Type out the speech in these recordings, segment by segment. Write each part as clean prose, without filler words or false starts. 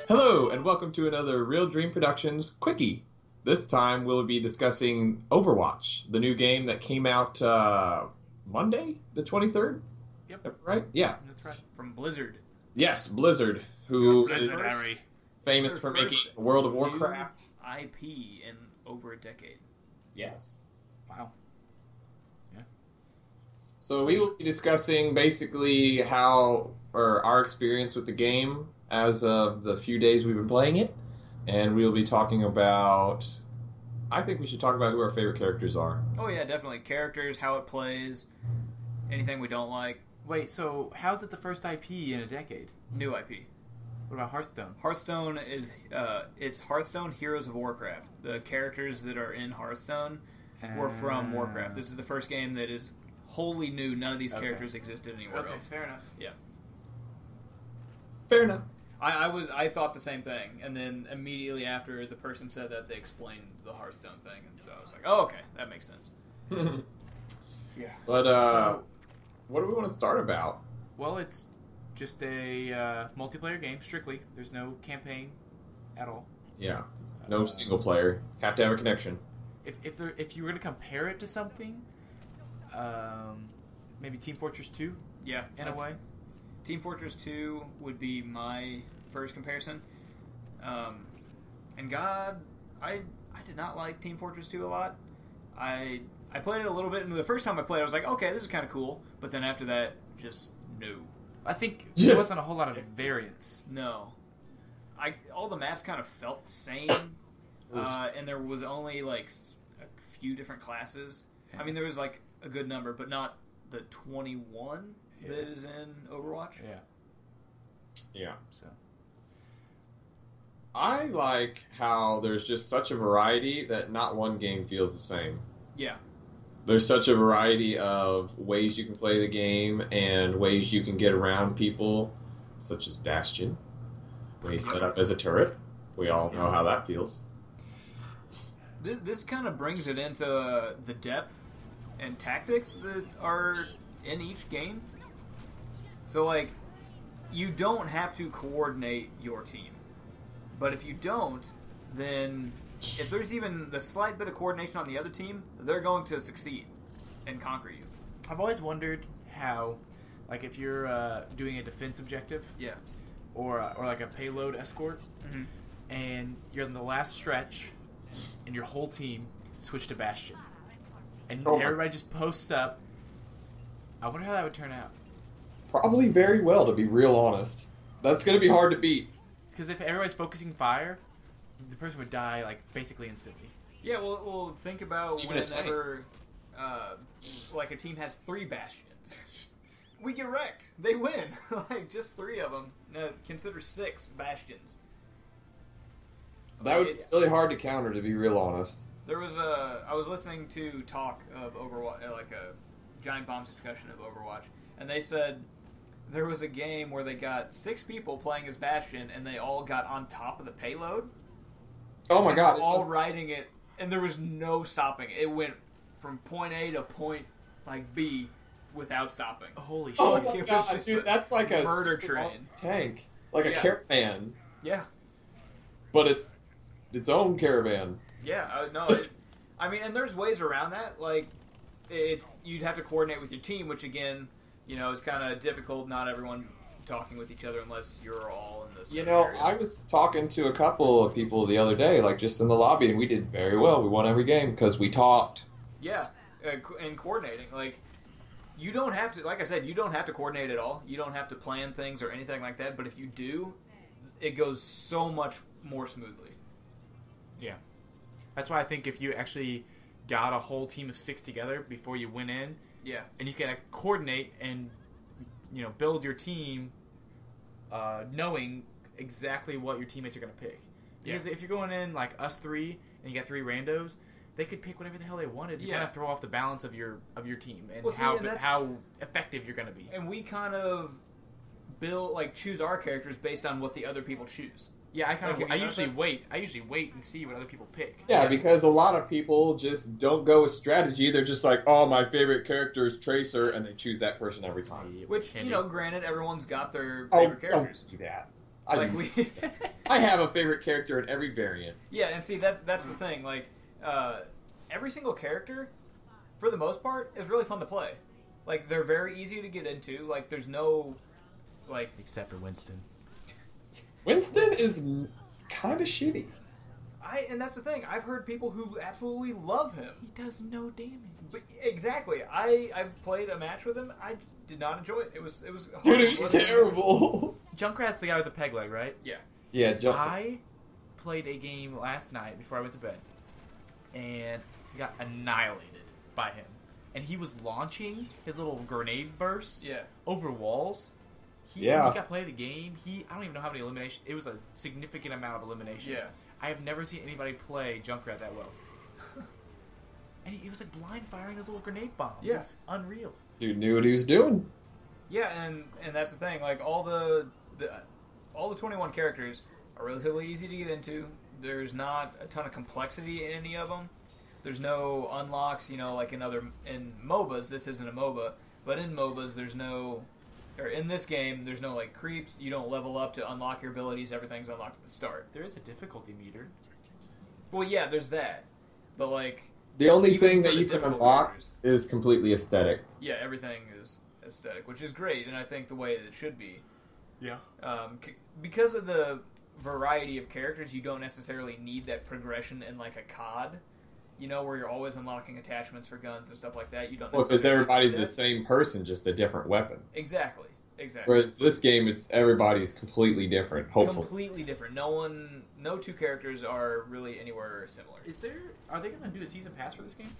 Hello, and welcome to another Real Dream Productions Quickie. This time we'll be discussing Overwatch, the new game that came out Monday, the 23rd? Yep. Right? Yeah. That's right. From Blizzard. Yes, Blizzard, who That's is Harry. famous for making World of Warcraft. IP in over a decade. Yes. Wow. Yeah. So we will be discussing basically our experience with the game as of the few days we've been playing it, and we'll be talking about. I think we should talk about who our favorite characters are. Oh yeah, definitely characters, how it plays, anything we don't like. Wait, so how's it the first IP in a decade? New IP. What about Hearthstone? Hearthstone is it's Hearthstone Heroes of Warcraft. The characters that are in Hearthstone were from Warcraft. This is the first game that is wholly new. None of these characters existed anywhere else. Fair enough. Yeah. Fair enough. I thought the same thing, and then immediately after the person said that, they explained the Hearthstone thing, and so I was like, oh, okay, that makes sense. Yeah. But what do we want to start about? Well, it's just a multiplayer game, strictly. There's no campaign at all. Yeah. No single player. Have to have a connection. If you were to compare it to something, maybe Team Fortress 2. Yeah, in a way. Team Fortress 2 would be my first comparison. And God, I did not like Team Fortress 2 a lot. I played it a little bit, and the first time I played it, I was like, okay, this is kind of cool. But then after that, just no. I think there wasn't a whole lot of variance. No. All the maps kind of felt the same, and there was only like a few different classes. Yeah. I mean, there was like a good number, but not the 21 that is in Overwatch. Yeah. Yeah. So I like how there's just such a variety that not one game feels the same. Yeah. There's such a variety of ways you can play the game and ways you can get around people, such as Bastion, when he's set up as a turret. We all know how that feels. This kind of brings it into the depth and tactics that are in each game. So, like, you don't have to coordinate your team. But if you don't, then if there's even the slight bit of coordination on the other team, they're going to succeed and conquer you. I've always wondered how, like, if you're doing a defense objective, yeah, or like a payload escort, and you're in the last stretch, and your whole team switched to Bastion, and everybody just posts up. I wonder how that would turn out. Probably very well, to be real honest. That's going to be hard to beat. Because if everybody's focusing fire, the person would die, like, basically instantly. Yeah, well think about whenever, like, a team has 3 Bastions. We get wrecked. They win. Like, just 3 of them. Consider 6 Bastions. That would be really hard to counter, to be real honest. There was I was listening to talk of Overwatch, like a Giant Bomb's discussion of Overwatch, and they said there was a game where they got 6 people playing as Bastion, and they all got on top of the payload. Oh my god! All riding it, and there was no stopping. It went from point A to point like B without stopping. Holy shit! Oh my god, dude, that's like a murder train tank, like a caravan. Yeah, but it's its own caravan. Yeah, no. I mean, and there's ways around that. Like, you'd have to coordinate with your team, which again, you know, is kind of difficult. Not everyone talking with each other unless you're all in this. Area. I was talking to a couple of people the other day, like just in the lobby, and we did very well. We won every game because we talked. Yeah, and coordinating. Like, you don't have to. Like I said, you don't have to coordinate at all. You don't have to plan things or anything like that. But if you do, it goes so much more smoothly. Yeah. That's why I think if you actually got a whole team of 6 together before you went in, yeah, and you can coordinate and, you know, build your team, knowing exactly what your teammates are going to pick. Because if you're going in like us 3 and you got 3 randos, they could pick whatever the hell they wanted to kind of throw off the balance of your team and how effective you're going to be. And we kind of choose our characters based on what the other people choose. Yeah, Like, I usually wait. I usually wait and see what other people pick. Yeah, because a lot of people just don't go with strategy. They're just like, oh, my favorite character is Tracer, and they choose that person every time. Which, granted, everyone's got their Oh, favorite characters. don't do that. Like I have a favorite character in every variant. Yeah, and see, that's the thing. Like, every single character, for the most part, is really fun to play. Like, they're very easy to get into. Like, there's no, like... Except for Winston. Winston is kind of shitty. And that's the thing. I've heard people who absolutely love him. He does no damage. But exactly. I've played a match with him. I did not enjoy it. It was hard. Dude, it was terrible. Junkrat's the guy with the peg leg, right? Yeah. Yeah, I played a game last night before I went to bed, and got annihilated by him. And he was launching his little grenade bursts over walls. He got play of the game. I don't even know how many eliminations. It was a significant amount of eliminations. Yeah. I have never seen anybody play Junkrat that well. And he was like blind firing his little grenade bombs. Yeah. It's unreal. Dude knew what he was doing. Yeah, and that's the thing. Like, all the 21 characters are relatively easy to get into. There's not a ton of complexity in any of them. There's no unlocks, like in MOBAs. This isn't a MOBA, but in MOBAs, in this game, there's no like creeps. You don't level up to unlock your abilities. Everything's unlocked at the start. There is a difficulty meter. Well, yeah, there's that, but like the only thing that you can unlock is completely aesthetic. Yeah, everything is aesthetic, which is great, and I think the way that it should be. Yeah. Because of the variety of characters, you don't necessarily need that progression in like a COD. Where you're always unlocking attachments for guns and stuff like that. You don't. Well, because everybody's the same person, just a different weapon. Exactly. Whereas this game, everybody's completely different. Hopefully, completely different. No two characters are really anywhere similar. Are they going to do a season pass for this game?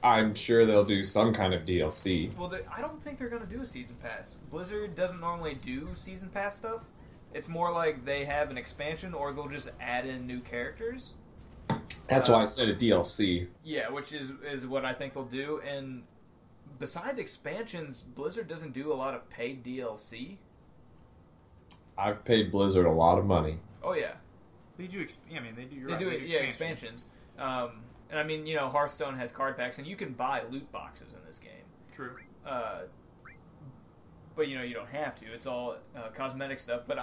I'm sure they'll do some kind of DLC. Well, I don't think they're going to do a season pass. Blizzard doesn't normally do season pass stuff. It's more like they have an expansion, or they'll just add in new characters. That's why I said a DLC. Yeah, which is what I think they'll do. And besides expansions, Blizzard doesn't do a lot of paid DLC. I've paid Blizzard a lot of money. Oh yeah, they do. They do expansions. And I mean, Hearthstone has card packs, and you can buy loot boxes in this game. True. But you don't have to. It's all cosmetic stuff. But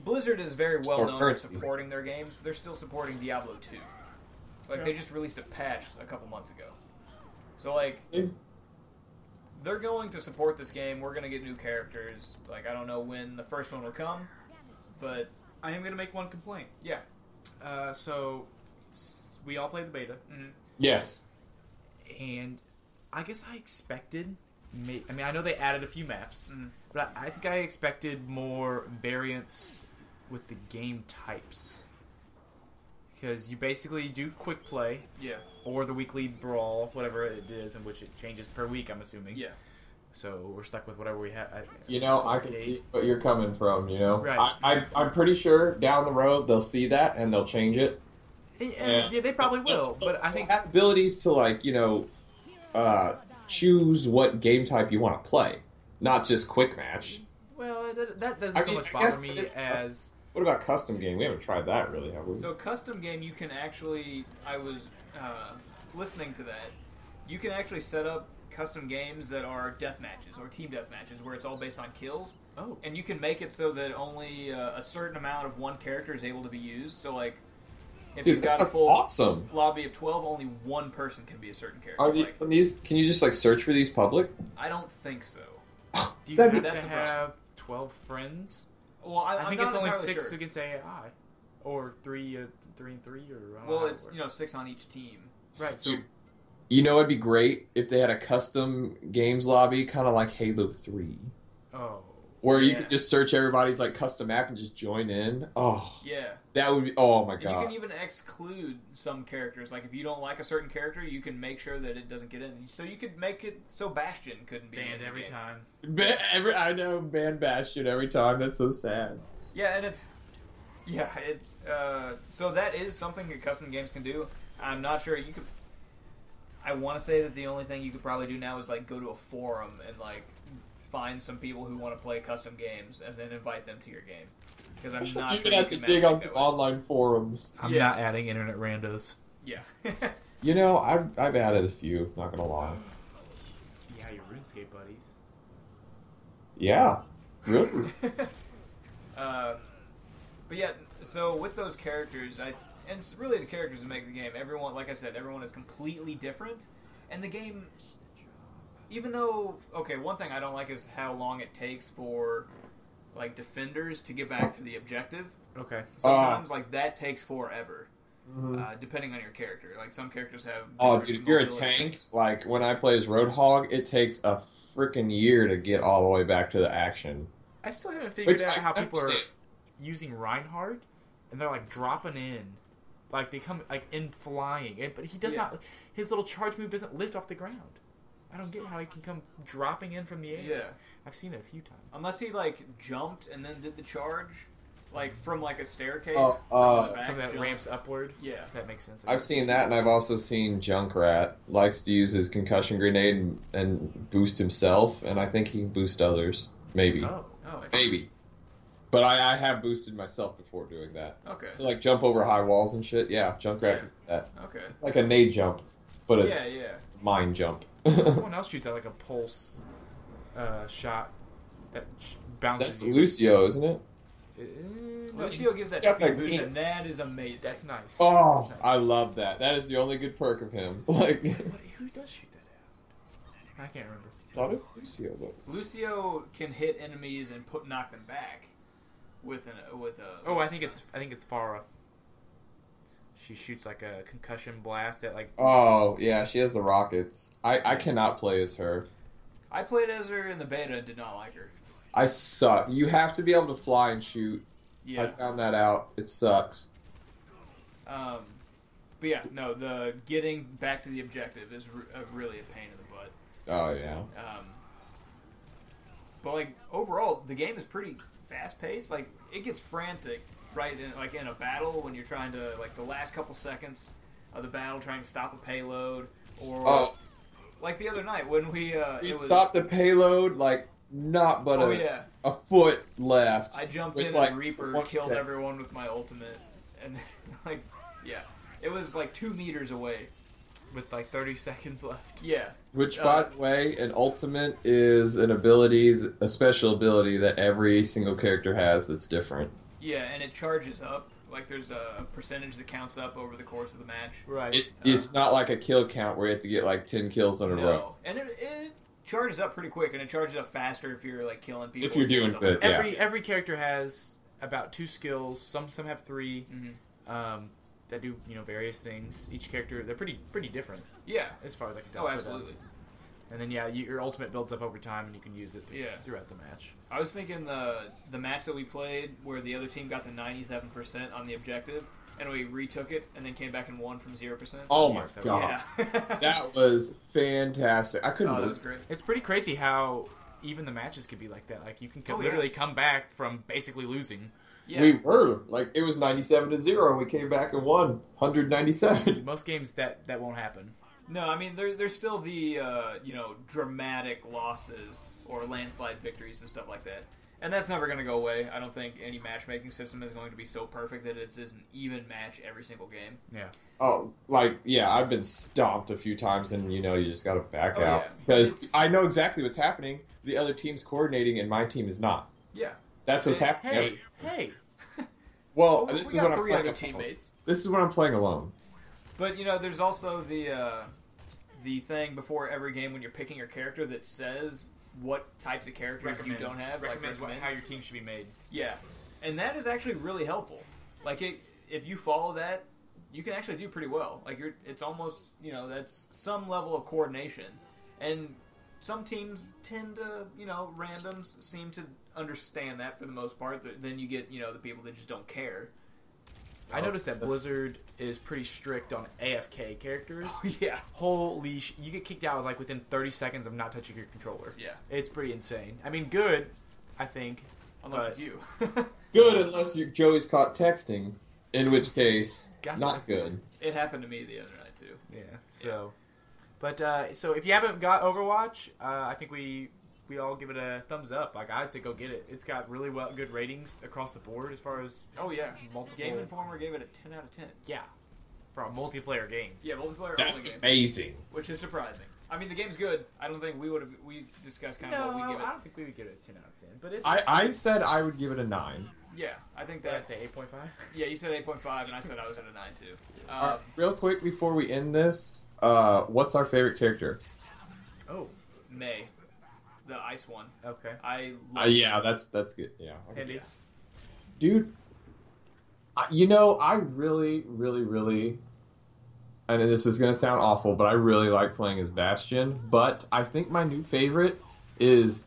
Blizzard is very well known for supporting their games. They're still supporting Diablo 2. Like, they just released a patch a couple months ago. So, like, they're going to support this game. We're going to get new characters. Like, I don't know when the first one will come, but... I am going to make one complaint. Yeah. So, we all played the beta. Mm-hmm. Yes. And I guess I expected... I know they added a few maps, but I think I expected more variance with the game types. Because you basically do quick play, or the weekly brawl, whatever it is, in which it changes per week, I'm assuming. Yeah. So we're stuck with whatever we have. I can see what you're coming from, Right. I'm pretty sure down the road they'll see that and they'll change it. Yeah, they probably will, but I think... They have abilities to, choose what game type you want to play, not just quick match. Well, that doesn't so much bother me as... What about custom game? We haven't tried that really, have we? So custom game, you can actually... I was listening to that. You can actually set up custom games that are death matches or team death matches where it's all based on kills. Oh. And you can make it so that only a certain amount of one character is able to be used. So, like, if you've got a full lobby of 12, only one person can be a certain character. Are these? Can you just search for these public? I don't think so. Do you have to have 12 friends? Well, I think it's only 6 sure. against AI, or 3 and 3, or well, it's 6 on each team. Right. So it'd be great if they had a custom games lobby, kind of like Halo 3. Oh. Where you could just search everybody's custom map and just join in. Oh. Yeah. That would be. Oh my god. And you can even exclude some characters. Like if you don't like a certain character, you can make sure that it doesn't get in. So you could make it so Bastion couldn't be banned every time. I know, ban Bastion every time. That's so sad. Yeah, and it's so that is something that custom games can do. I'm not sure you could. I want to say that the only thing you could probably do now is go to a forum and find some people who want to play custom games and then invite them to your game. Because I'm not You're sure gonna you have to can dig matchmake on that some way. online forums. I'm Yeah. not adding internet randos. Yeah. You know, I've added a few. Not gonna lie. Yeah, your RuneScape buddies. Yeah, really. But yeah, so with those characters, and it's really the characters that make the game. Everyone, like I said, everyone is completely different, and the game, even though, okay, one thing I don't like is how long it takes for, like, defenders to get back to the objective. Okay. Sometimes, like, that takes forever, Mhm. depending on your character. Like, some characters have... Oh, different dude, if you're a mobility tank, rates. like when I play as Roadhog, it takes a freaking year to get all the way back to the action. I still haven't figured Which out I how people are understand. using Reinhardt, and they're like dropping in, like they come like in flying, but he does Yeah. not. His little charge move doesn't lift off the ground. I don't get how he can come dropping in from the air. Yeah. I've seen it a few times. Unless he, like, jumped and then did the charge, like, from, like, a staircase. Oh, from his back, Something that jumps. ramps upward. Yeah. That makes sense. I've seen that, and I've also seen Junkrat likes to use his concussion grenade and boost himself, and I think he can boost others. Maybe. Oh, Maybe. But I have boosted myself before doing that. Okay. To, like, jump over high walls and shit. Yeah, Junkrat Yeah. does that. Okay. It's like a nade jump, but it's Yeah. mine jump. someone else shoots out like a pulse shot that bounces. That's you. Lucio, isn't it? No, Lucio gives that Yeah, speed but boost, he- and that is amazing. That's nice. Oh, That's nice. I love that. That is the only good perk of him. Like, Who does shoot that out? I can't remember. thought it was Lucio, but Lucio can hit enemies and knock them back with a. Oh, I think it's Farah. She shoots like a concussion blast at like. oh yeah, she has the rockets. I cannot play as her. I played as her in the beta and did not like her. I suck. You have to be able to fly and shoot. I Yeah. found that out. It sucks. But yeah, no, the getting back to the objective is really a pain in the butt. Oh yeah. But like overall, the game is pretty fast paced. Like it gets frantic right in a battle when you're trying to like the last couple seconds of the battle trying to stop a payload or Oh, like the other night when we we it was, stopped the payload like not but Oh yeah, a foot left. I jumped with, in like, and Reaper 1 killed second. everyone with my ultimate, and like yeah, it was like 2 meters away. With like 30 seconds left. Yeah, Which, by the way, an ultimate is an ability, a special ability that every single character has that's different. yeah, and it charges up. Like there's a percentage that counts up over the course of the match. Right. It's not like a kill count where you have to get like 10 kills in a row. No, and it charges up pretty quick, and it charges up faster if you're like killing people. If you're doing something. good, yeah. every character has about 2 skills. Some have 3. Mhm. That do various things. Each character they're pretty different Yeah. as far as I can tell. Oh, absolutely. And then your ultimate builds up over time, and you can use it Yeah. throughout the match. I was thinking the match that we played where the other team got the 97% on the objective, and we retook it and then came back and won from 0%. Oh my Yes, that god. Yeah. That was fantastic. I couldn't Oh, that believe was great. It's pretty crazy how even the matches could be like that. Like you can Oh, yeah. literally come back from basically losing. Yeah. We were. Like, it was 97-0, and we came back and won 197. Most games that won't happen. No, I mean there's still the dramatic losses or landslide victories and stuff like that, and that's never going to go away. I don't think any matchmaking system is going to be so perfect that it's an even match every single game. Yeah. Oh, like, yeah, I've been stomped a few times, and, you just gotta back Oh, out. yeah. Because It's- I know exactly what's happening. The other team's coordinating, and my team is not. Yeah. That's what's happening. Hey. Well, Well, this we is got when I'm 3 playing other alone. teammates. This is when I'm playing alone. But there's also the thing before every game when you're picking your character that says what types of characters you don't have. Recommends like how your team should be made. Yeah, and that is actually really helpful. Like if you follow that, you can actually do pretty well. Like it's almost that's some level of coordination, and some teams tend to randoms seem to understand that for the most part. Then you get the people that just don't care. I noticed that Blizzard is pretty strict on AFK characters. Yeah, Holy you get kicked out like within 30 seconds of not touching your controller. yeah. It's pretty insane. I mean, good, I think. Unless But- it's you. Good, unless Joey's caught texting, in which case, Gotcha. not good. It happened to me the other night too. Yeah. So, but so if you haven't got Overwatch, I think we we all give it a thumbs up. Like, I'd say go get it. It's got really good ratings across the board as far as multiple. Game Informer gave it a 10 out of 10. Yeah, for a multiplayer game. Yeah, multiplayer That's only game. amazing. Which is surprising. I mean, the game's good. I don't think we discussed kind of what we give it. I don't think we would give it a 10 out of 10. But I said I would give it a 9. Yeah, I think Did I that's... say 8.5? Yeah, you said 8.5, and I said I was at a 9 too. Real quick before we end this, what's our favorite character? Oh, May, the ice one. okay. I love Yeah, that's good. Yeah, Handy. dude. I really, really, really. And this is gonna sound awful, but I really like playing as Bastion. But I think my new favorite is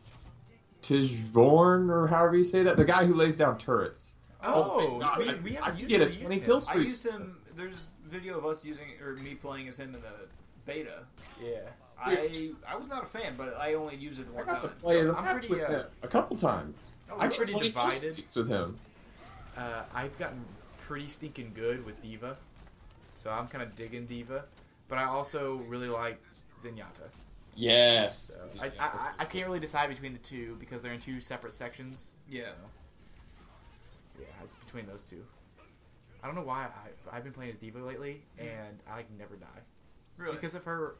Tijvorn, or however you say that, the guy who lays down turrets. Oh, my God, we I haven't could get a used 20 him. kill I streak. used him. There's video of us using, or me playing as him in the beta. Yeah. I was not a fan, but I only used it I one got to time. play the I'm match pretty, with him a couple times. I'm I get pretty 20 kill divided. streaks with him. I've gotten pretty stinking good with D.Va, so I'm kind of digging D.Va. But I also really like Zenyatta. Yes. So I can't really decide between the two because they're in two separate sections. Yeah. So, yeah, it's between those two. I don't know why I've been playing as D.Va lately, and I never die. Really? Because of her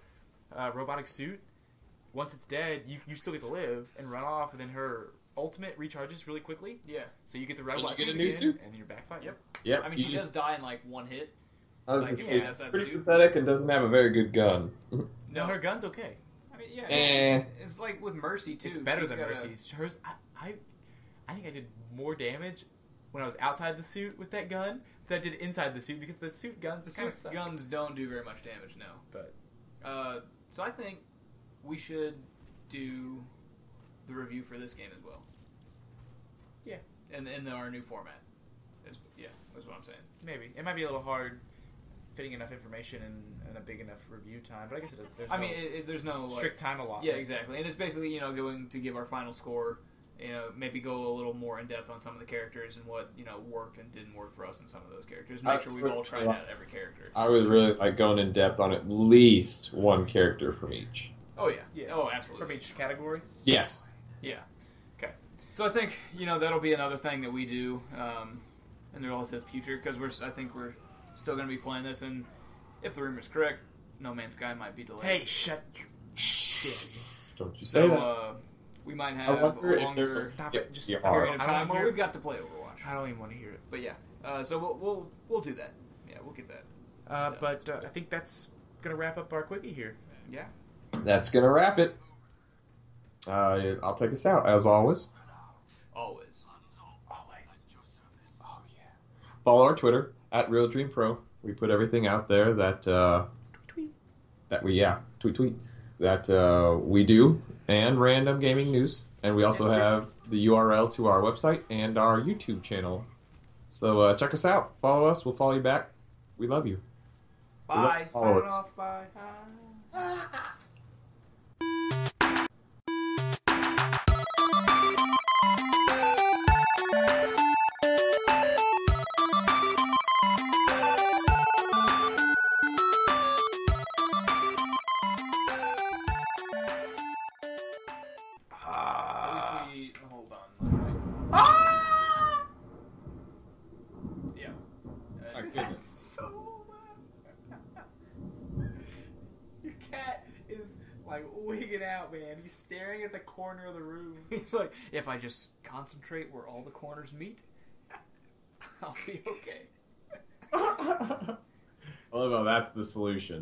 robotic suit. Once it's dead, you still get to live and run off, and then her ultimate recharges really quickly. Yeah. So you get the And robot you get a suit new again, suit. and then you're back fighting. Yep. Yep. I mean, she does die in like one hit. It's that's pretty suit. pathetic and doesn't have a very good gun. No, her gun's okay. I mean, yeah. Eh. It's like with Mercy too. It's better She's than got Mercy's. Hers, I think I did more damage when I was outside the suit with that gun than I did inside the suit because the suit guns The kind of suit suck. guns don't do very much damage, no. But So I think we should do the review for this game as well. Yeah. And in our new format. That's what I'm saying. maybe it might be a little hard fitting enough information in a big enough review time, but I guess there's I no mean, there's no like, strict time allotment. Yeah, exactly. And it's basically, going to give our final score, maybe go a little more in depth on some of the characters and what, worked and didn't work for us in some of those characters. Make sure we've all tried out every character. I would really like going in depth on at least one character from each. Oh, yeah. Yeah. Oh, absolutely. From each category. Yes. Yeah. Okay. So I think, that'll be another thing that we do in the relative future, because I think we're still going to be playing this, and if the rumor's correct, No Man's Sky might be delayed. Hey, shut your shit. Don't you say that. So we might I have a wonder if longer there's- Stop it. Just Yeah, stop period it. of I time don't where hear we've got to play Overwatch. I don't even want to hear it. But yeah, so we'll do that. Yeah, we'll get that. But I think that's gonna wrap up our quickie here. Yeah. That's gonna wrap it. I'll take us out as always. Always. Oh yeah. Follow our Twitter at RealDreamPro. We put everything out there that Tweet. that we tweet that we do, and random gaming news. And we also have the URL to our website and our YouTube channel. So check us out. Follow us. We'll follow you back. We love you. Bye. Followers. Signing off. Bye. At least we hold on. Ah! Yeah. My goodness. So bad. Your cat is like wigging out, man. He's staring at the corner of the room. He's like, if I just concentrate where all the corners meet, I'll be okay. I love how that's the solution.